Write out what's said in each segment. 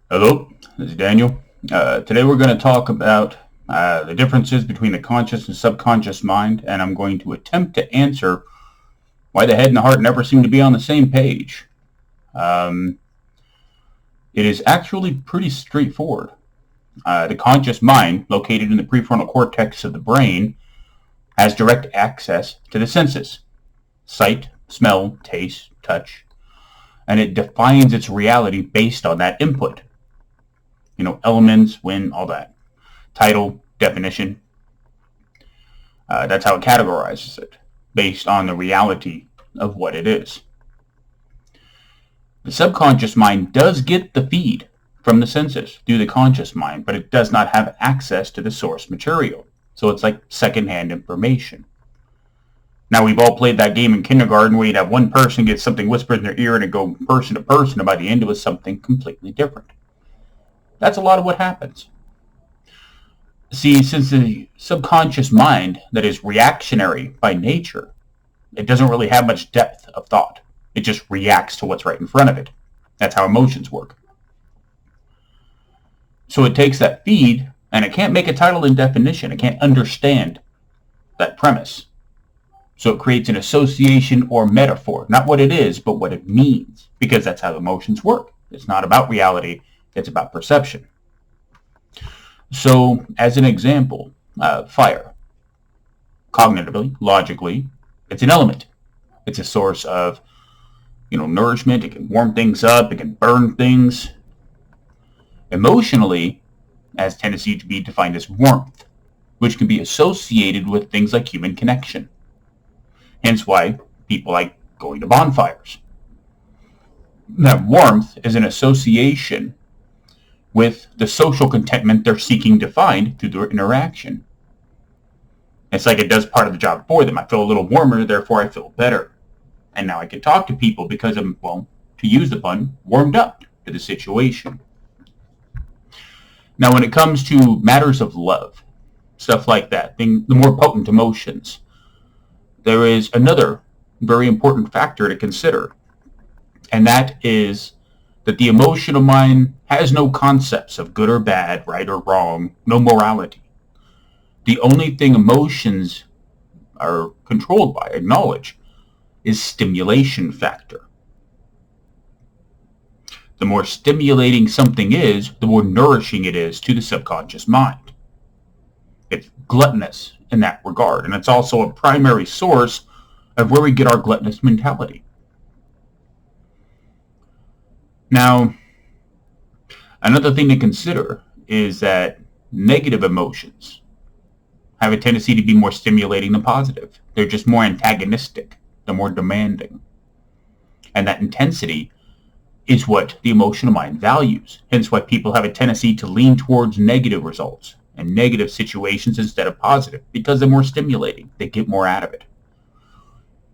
Hello, this is Daniel. Today we're going to talk about the differences between the conscious and subconscious mind, and I'm going to attempt to answer why the head and the heart never seem to be on the same page. Um, it is actually pretty straightforward. The conscious mind, located in the prefrontal cortex of the brain, has direct access to the senses: sight, smell, taste, touch, and it defines its reality based on that input. Elements, wind, all that. Title, definition. That's how it categorizes it, based on the reality of what it is. The subconscious mind does get the feed from the senses through the conscious mind, but it does not have access to the source material. So it's like secondhand information. Now, we've all played that game in kindergarten where you'd have one person get something whispered in their ear and it'd go person to person, and by the end it was something completely different. That's a lot of what happens. See, since the subconscious mind that is reactionary by nature, it doesn't really have much depth of thought. It just reacts to what's right in front of it. That's how emotions work. So it takes that feed, and it can't make a title and definition. It can't understand that premise. So it creates an association or metaphor, not what it is, but what it means, because that's how emotions work. It's not about reality, it's about perception. So, as an example, fire. Cognitively, logically, it's an element. It's a source of, nourishment. It can warm things up. It can burn things. Emotionally, it has tendency to be defined as warmth, which can be associated with things like human connection. Hence why people like going to bonfires. That warmth is an association with the social contentment they're seeking to find through their interaction. It's like it does part of the job for them. I feel a little warmer, therefore I feel better. And now I can talk to people because I'm, to use the pun, warmed up to the situation. Now, when it comes to matters of love, stuff like that, the more potent emotions, there is another very important factor to consider, and that is that the emotional mind has no concepts of good or bad, right or wrong, no morality. The only thing emotions are controlled by, acknowledge, is stimulation factor. The more stimulating something is, the more nourishing it is to the subconscious mind. It's gluttonous in that regard, and it's also a primary source of where we get our gluttonous mentality. Now, another thing to consider is that negative emotions have a tendency to be more stimulating than positive. They're just more antagonistic. They're more demanding. And that intensity is what the emotional mind values. Hence why people have a tendency to lean towards negative results and negative situations instead of positive, because they're more stimulating. They get more out of it.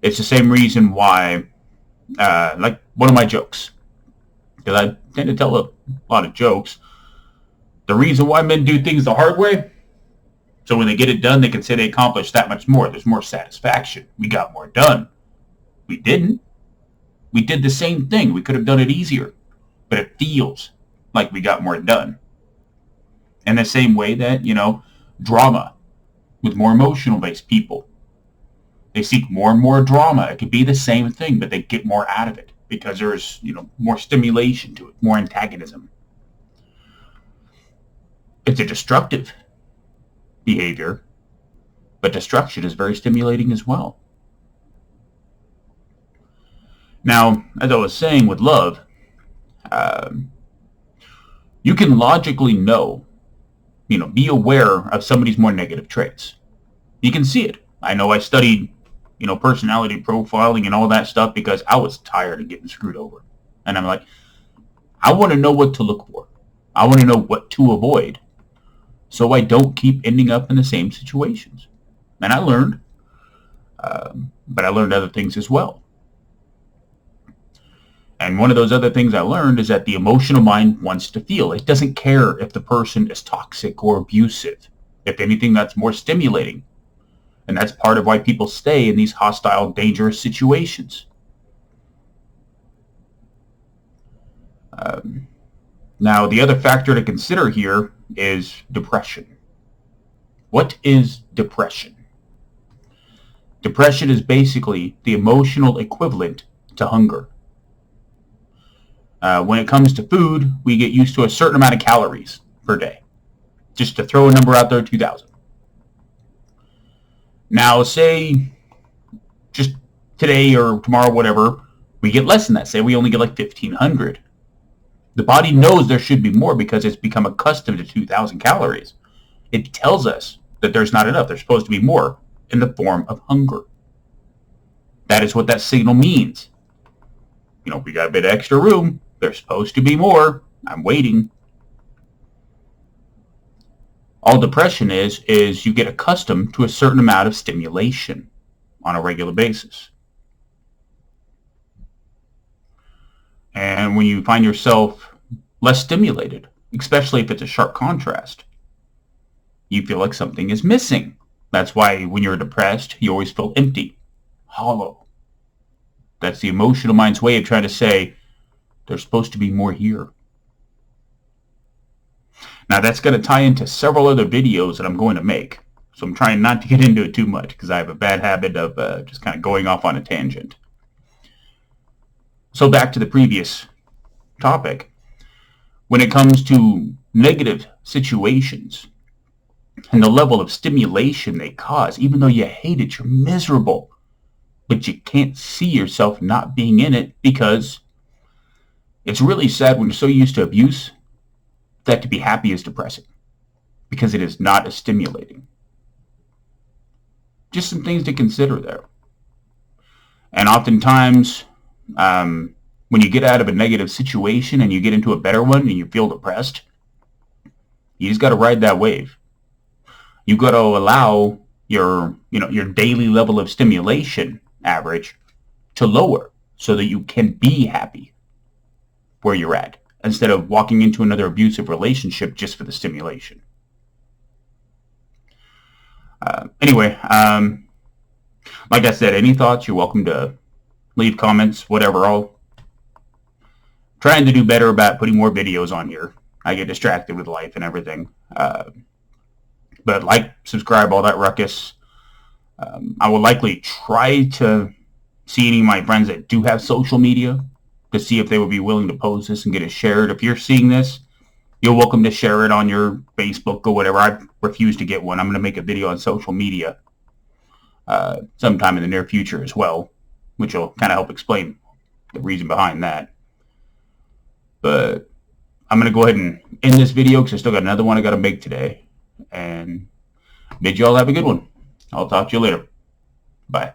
It's the same reason why, like one of my jokes, because I tend to tell a lot of jokes, the reason why men do things the hard way, so when they get it done, they can say they accomplished that much more. There's more satisfaction. We got more done. We didn't. We did the same thing. We could have done it easier, but it feels like we got more done. In the same way that, drama with more emotional-based people, they seek more and more drama. It could be the same thing, but they get more out of it because there's, more stimulation to it, more antagonism. It's a destructive behavior, but destruction is very stimulating as well. Now, as I was saying with love, you can logically know, be aware of somebody's more negative traits. You can see it. I know I studied, personality profiling and all that stuff because I was tired of getting screwed over. And I'm like, I want to know what to look for. I want to know what to avoid so I don't keep ending up in the same situations. And I learned, but I learned other things as well. And one of those other things I learned is that the emotional mind wants to feel. It doesn't care if the person is toxic or abusive. If anything, that's more stimulating. And that's part of why people stay in these hostile, dangerous situations. Now, the other factor to consider here is depression. What is depression? Depression is basically the emotional equivalent to hunger. When it comes to food, we get used to a certain amount of calories per day. Just to throw a number out there, 2,000. Now, say just today or tomorrow, whatever, we get less than that. Say we only get like 1,500. The body knows there should be more because it's become accustomed to 2,000 calories. It tells us that there's not enough. There's supposed to be more in the form of hunger. That is what that signal means. We got a bit of extra room. There's supposed to be more. I'm waiting. All depression is you get accustomed to a certain amount of stimulation on a regular basis. And when you find yourself less stimulated, especially if it's a sharp contrast, you feel like something is missing. That's why when you're depressed, you always feel empty, hollow. That's the emotional mind's way of trying to say, there's supposed to be more here. Now that's going to tie into several other videos that I'm going to make. So I'm trying not to get into it too much because I have a bad habit of just kind of going off on a tangent. So back to the previous topic. When it comes to negative situations and the level of stimulation they cause, even though you hate it, you're miserable, but you can't see yourself not being in it because it's really sad when you're so used to abuse that to be happy is depressing because it is not as stimulating. Just some things to consider there. And oftentimes, when you get out of a negative situation and you get into a better one and you feel depressed, you just got to ride that wave. You got to allow your daily level of stimulation average to lower so that you can be happy where you're at instead of walking into another abusive relationship just for the stimulation. Anyway, like I said, any thoughts, you're welcome to leave comments, whatever. I'll trying to do better about putting more videos on here. I get distracted with life and everything. But like, subscribe, all that ruckus. I will likely try to see any of my friends that do have social media to see if they would be willing to post this and get it shared. If you're seeing this, you're welcome to share it on your Facebook or whatever. I refuse to get one. I'm going to make a video on social media sometime in the near future as well, which will kind of help explain the reason behind that. But I'm going to go ahead and end this video because I still got another one I got to make today. And bid you all have a good one. I'll talk to you later. Bye.